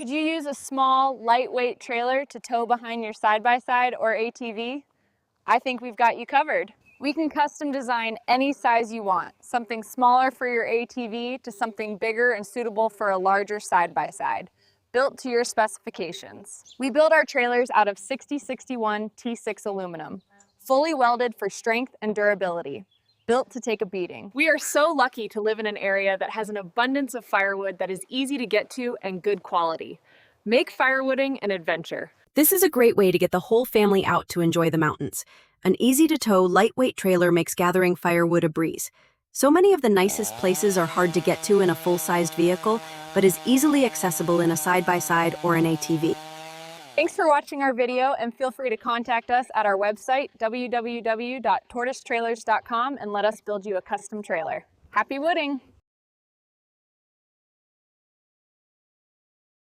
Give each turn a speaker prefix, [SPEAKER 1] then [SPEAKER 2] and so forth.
[SPEAKER 1] Could you use a small, lightweight trailer to tow behind your side-by-side or ATV? I think we've got you covered. We can custom design any size you want, something smaller for your ATV to something bigger and suitable for a larger side-by-side, built to your specifications. We build our trailers out of 6061 T6 aluminum, fully welded for strength and durability, built to take a beating. We are so lucky to live in an area that has an abundance of firewood that is easy to get to and good quality. Make firewooding an adventure.
[SPEAKER 2] This is a great way to get the whole family out to enjoy the mountains. An easy-to-tow, lightweight trailer makes gathering firewood a breeze. So many of the nicest places are hard to get to in a full-sized vehicle, but is easily accessible in a side-by-side or an ATV.
[SPEAKER 1] Thanks for watching our video, and feel free to contact us at our website, www.tordistrailers.com, and let us build you a custom trailer. Happy wooding!